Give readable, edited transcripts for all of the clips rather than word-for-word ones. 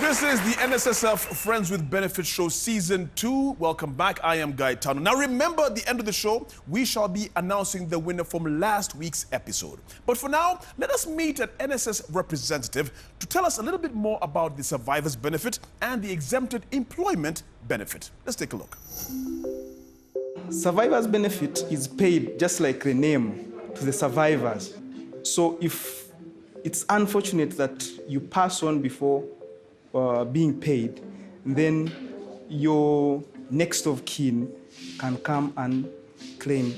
This is the NSSF Friends with Benefits Show Season 2. Welcome back. I am Guy Tano. Now remember, at the end of the show, we shall be announcing the winner from last week's episode. But for now, let us meet an NSS representative to tell us a little bit more about the survivor's benefit and the exempted employment benefit. Let's take a look. Survivor's benefit is paid just like the name to the survivors. So if it's unfortunate that you pass on before being paid, then your next of kin can come and claim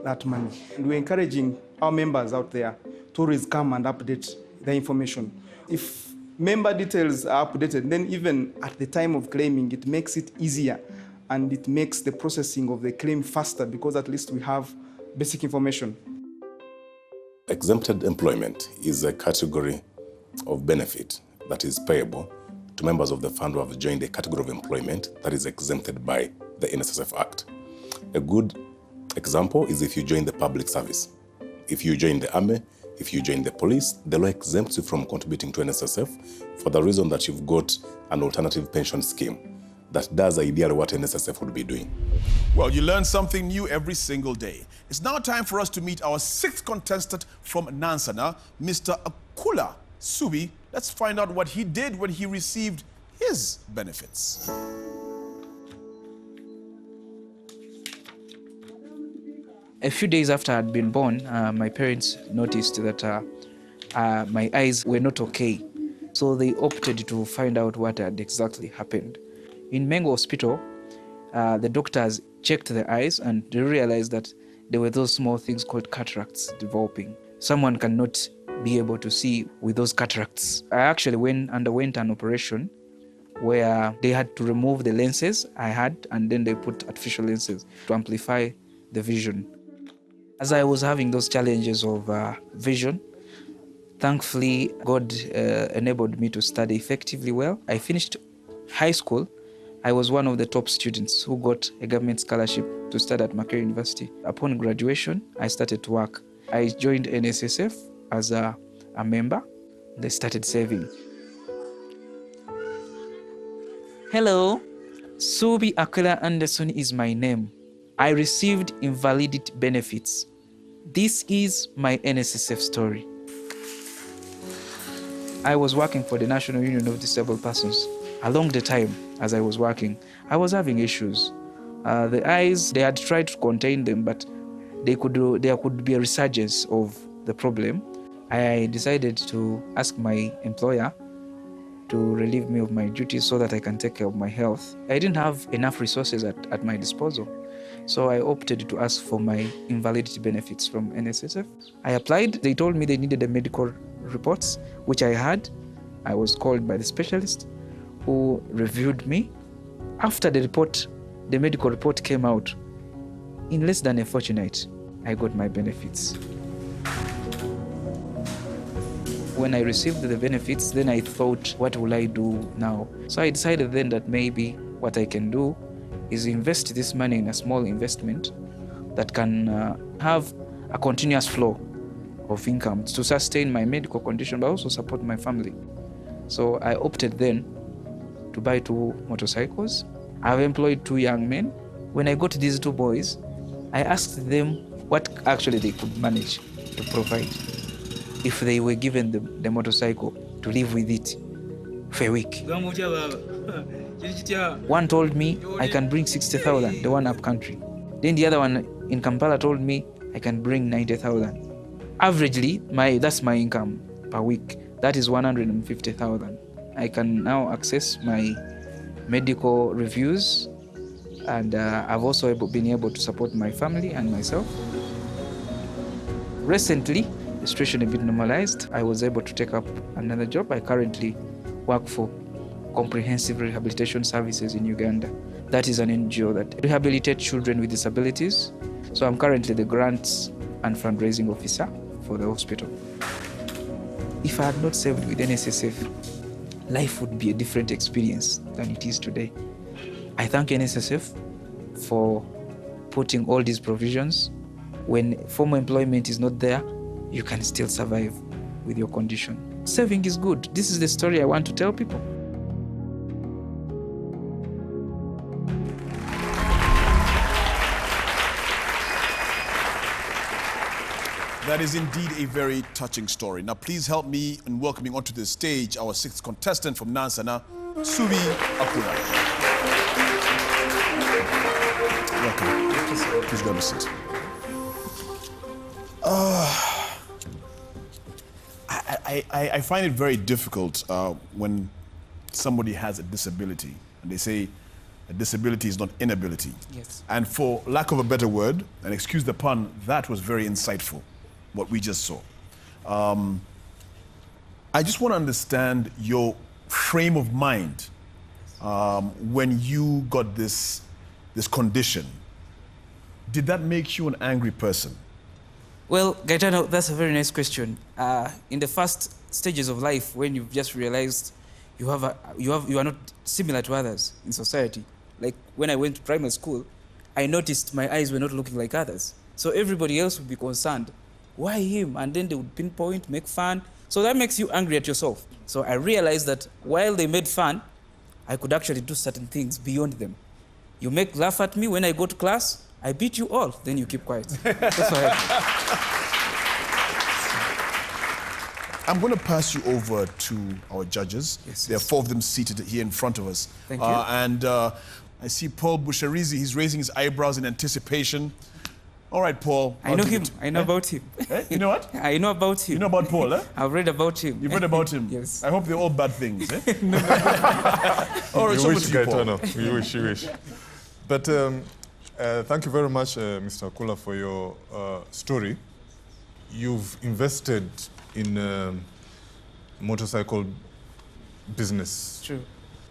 that money. And we're encouraging our members out there to always come and update the information. If member details are updated, then even at the time of claiming, it makes it easier and it makes the processing of the claim faster because at least we have basic information. Exempted employment is a category of benefit that is payable to members of the fund who have joined a category of employment that is exempted by the NSSF Act. A good example is if you join the public service. If you join the army, if you join the police, the law exempts you from contributing to NSSF for the reason that you've got an alternative pension scheme that does ideally what NSSF would be doing. Well, you learn something new every single day. It's now time for us to meet our sixth contestant from Nansana, Mr. Akula Ssuubi. Let's find out what he did when he received his benefits. A few days after I had been born, my parents noticed that my eyes were not okay. So they opted to find out what had exactly happened. In Mengo Hospital, the doctors checked the eyes and they realized that there were those small things called cataracts developing. Someone cannot be able to see with those cataracts. I actually underwent an operation where they had to remove the lenses I had and then they put artificial lenses to amplify the vision. As I was having those challenges of vision, thankfully God enabled me to study effectively well. I finished high school. I was one of the top students who got a government scholarship to study at Makerere University. Upon graduation, I started to work. I joined NSSF as a member. They started saving. Hello, Ssuubi Akula Anderson is my name. I received invalidity benefits. This is my NSSF story. I was working for the National Union of Disabled Persons. Along the time, as I was working, I was having issues. The eyes, they had tried to contain them, but there could be a resurgence of the problem. I decided to ask my employer to relieve me of my duties so that I can take care of my health. I didn't have enough resources at my disposal, so I opted to ask for my invalidity benefits from NSSF. I applied. They told me they needed the medical reports, which I had. I was called by the specialist who reviewed me. After the medical report came out, in less than a fortnight, I got my benefits. When I received the benefits, then I thought, what will I do now? So I decided then that maybe what I can do is invest this money in a small investment that can have a continuous flow of income to sustain my medical condition, but also support my family. So I opted then to buy 2 motorcycles. I've employed 2 young men. When I got these 2 boys, I asked them what actually they could manage to provide if they were given the motorcycle to live with it for a week. One told me I can bring 60,000, the one up country. Then the other one in Kampala told me I can bring 90,000. Averagely, that's my income per week. That is 150,000. I can now access my medical reviews, and I've also been able to support my family and myself. Recently, the situation a bit normalized. I was able to take up another job. I currently work for Comprehensive Rehabilitation Services in Uganda. That is an NGO that rehabilitates children with disabilities. So I'm currently the grants and fundraising officer for the hospital. If I had not saved with NSSF, life would be a different experience than it is today. I thank NSSF for putting all these provisions. When formal employment is not there, you can still survive with your condition. Saving is good. This is the story I want to tell people. That is indeed a very touching story. Now, please help me in welcoming onto the stage our 6th contestant from Nansana, Ssuubi Akula. Welcome. Please grab a seat. I find it very difficult when somebody has a disability and they say a disability is not inability. Yes. And for lack of a better word, and excuse the pun, that was very insightful, what we just saw. I just want to understand your frame of mind when you got this condition. Did that make you an angry person? Well, Gaetano, that's a very nice question. In the first stages of life, when you've just realized you are not similar to others in society, like when I went to primary school, I noticed my eyes were not looking like others. So everybody else would be concerned, why him? And then they would pinpoint, make fun. So that makes you angry at yourself. So I realized that while they made fun, I could actually do certain things beyond them. You laugh at me when I go to class, I beat you all, then you keep quiet. That's what happened. I'm going to pass you over to our judges. Yes, there are 4 of them seated here in front of us. Thank you. And I see Paul Busharizi. He's raising his eyebrows in anticipation. All right, Paul. I know him. I know about him. You know what? I know about him. You know about Paul, eh? I've read about him. You've read about him? Yes. I hope they're all bad things, eh? All right, You so wish, with you, Paul. Gaetano. You wish. But thank you very much, Mr. Akula, for your story. You've invested in motorcycle business. True.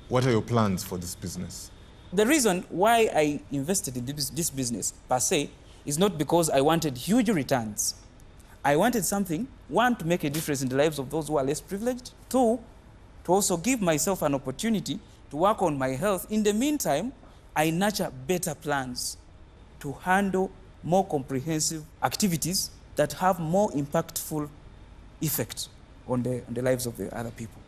What are your plans for this business? The reason why I invested in this business, per se, is not because I wanted huge returns. I wanted something, 1, to make a difference in the lives of those who are less privileged. 2, to also give myself an opportunity to work on my health. In the meantime, I nurture better plans to handle more comprehensive activities that have more impactful effect on the lives of the other people.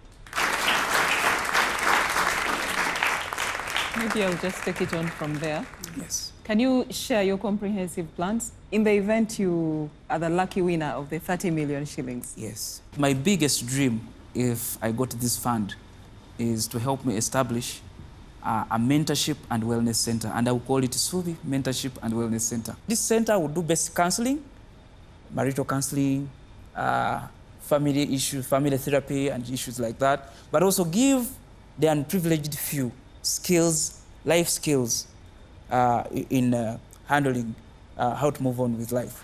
Maybe I'll just take it on from there. Yes. Can you share your comprehensive plans in the event you are the lucky winner of the 30 million shillings? Yes. My biggest dream, if I got this fund, is to help me establish a mentorship and wellness center, and I will call it Ssuubi Mentorship and Wellness Center. This center will do basic counseling, marital counseling, family issues, family therapy and issues like that, but also give the unprivileged few skills, life skills, in handling how to move on with life.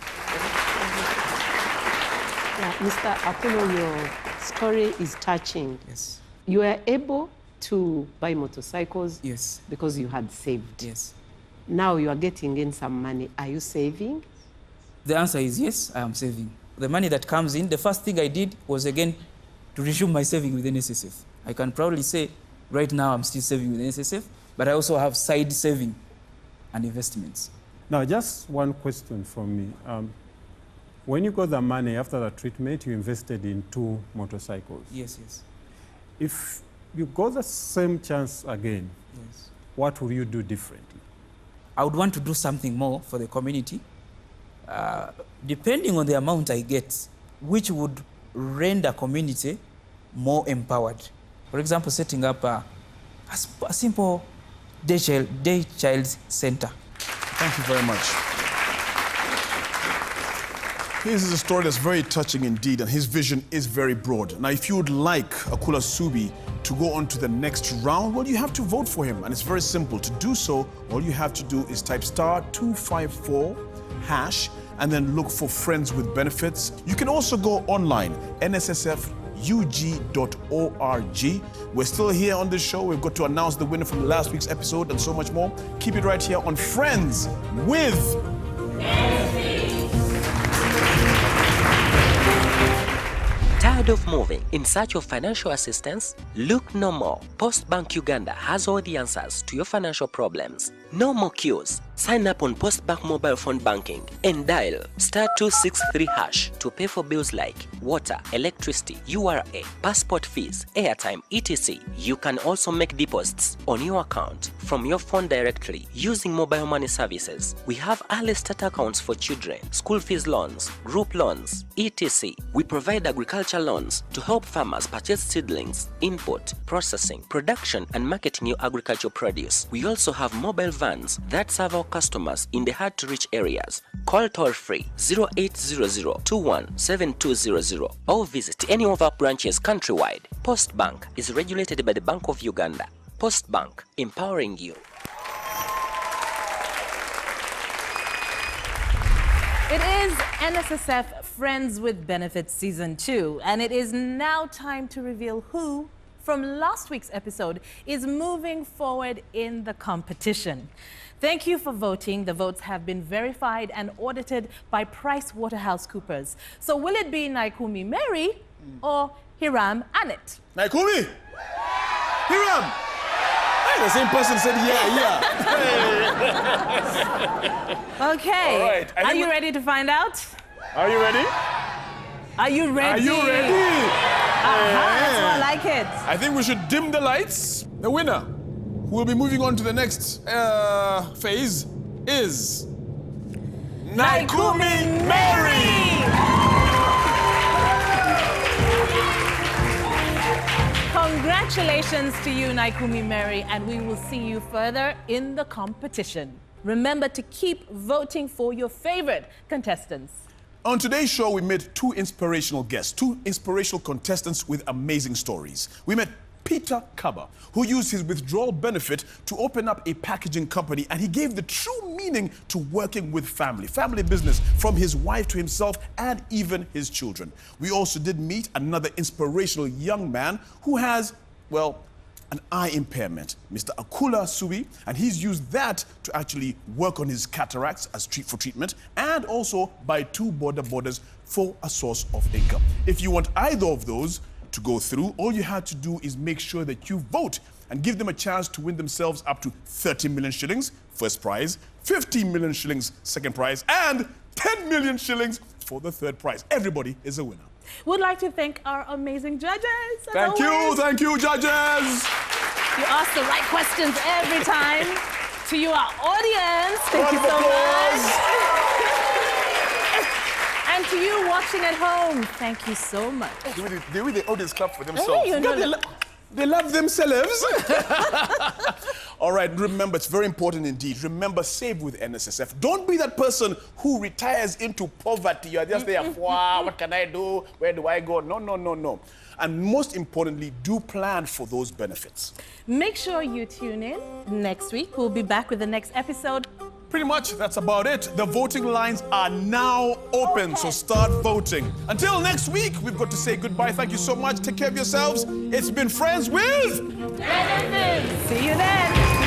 Yeah, Mr. Akula, your story is touching. Yes. You were able to buy motorcycles Yes. because you had saved. Yes. Now you are getting in some money. Are you saving? The answer is yes, I am saving. The money that comes in, the first thing I did was again to resume my saving with NSSF. I can proudly say right now I'm still saving with NSSF, but I also have side saving and investments. Now, just one question from me. When you got the money after the treatment, you invested in 2 motorcycles. Yes, yes. If you got the same chance again, Yes. what will you do differently? I would want to do something more for the community, depending on the amount I get, which would render community more empowered. For example, setting up a simple day child center. Thank you very much. This is a story that's very touching indeed, and his vision is very broad. Now, if you would like Akula Ssuubi to go on to the next round, well, you have to vote for him, and it's very simple. To do so, all you have to do is type *254# and then look for Friends with Benefits. You can also go online, NSSFFWB.org. We're still here on this show. We've got to announce the winner from last week's episode and so much more. Keep it right here on Friends with Tired of moving in search of financial assistance? Look no more. Postbank Uganda has all the answers to your financial problems. No more queues. Sign up on Postbank mobile phone banking and dial *263# to pay for bills like water, electricity, URA, passport fees, airtime, etc. You can also make deposits on your account from your phone directly using mobile money services. We have early start accounts for children, school fees loans, group loans, etc. We provide agriculture loans to help farmers purchase seedlings, input, processing, production and marketing your agricultural produce. We also have mobile vans that serve our customers in the hard-to-reach areas. Call toll-free 0800-217200 or visit any of our branches countrywide. Post Bank is regulated by the Bank of Uganda. Post Bank, empowering you. It is NSSF Friends with Benefits Season 2, and it is now time to reveal who, from last week's episode, is moving forward in the competition. Thank you for voting. The votes have been verified and audited by PricewaterhouseCoopers. So will it be Naikumi Mary or Hiram Annette? Naikumi! Hiram! Hey, the same person said yeah. Okay. All right. Are you ready to find out? Are you ready? Are you ready? Are you ready? That's how I like it. I think we should dim the lights. The winner, who will be moving on to the next phase, is Naikumi Mary! Congratulations to you, Naikumi Mary, and we will see you further in the competition. Remember to keep voting for your favorite contestants. On today's show, we met two inspirational guests, two inspirational contestants with amazing stories. We met Peter Kaba, who used his withdrawal benefit to open up a packaging company, and he gave the true meaning to working with family business, from his wife to himself and even his children. We also did meet another inspirational young man who has, well, an eye impairment, Mr. Akula Ssuubi, and he's used that to actually work on his cataracts as for treatment, and also buy 2 boda-bodas for a source of income. If you want either of those to go through, all you have to do is make sure that you vote and give them a chance to win themselves up to 30 million shillings, first prize, 15 million shillings, second prize, and 10 million shillings for the third prize. Everybody is a winner. We'd like to thank our amazing judges. Thank you, judges. You ask the right questions every time. To you, our audience, thank you so much. And to you watching at home, thank you so much. The audience clap for themselves. Hey, they love themselves. All right, remember, it's very important indeed. Remember, save with NSSF. Don't be that person who retires into poverty. You're just there, wow, what can I do? Where do I go? No. And most importantly, do plan for those benefits. Make sure you tune in next week. We'll be back with the next episode. Pretty much, that's about it. The voting lines are now open, so start voting. Until next week, we've got to say goodbye. Thank you so much. Take care of yourselves. It's been Friends with Benefits. See you then.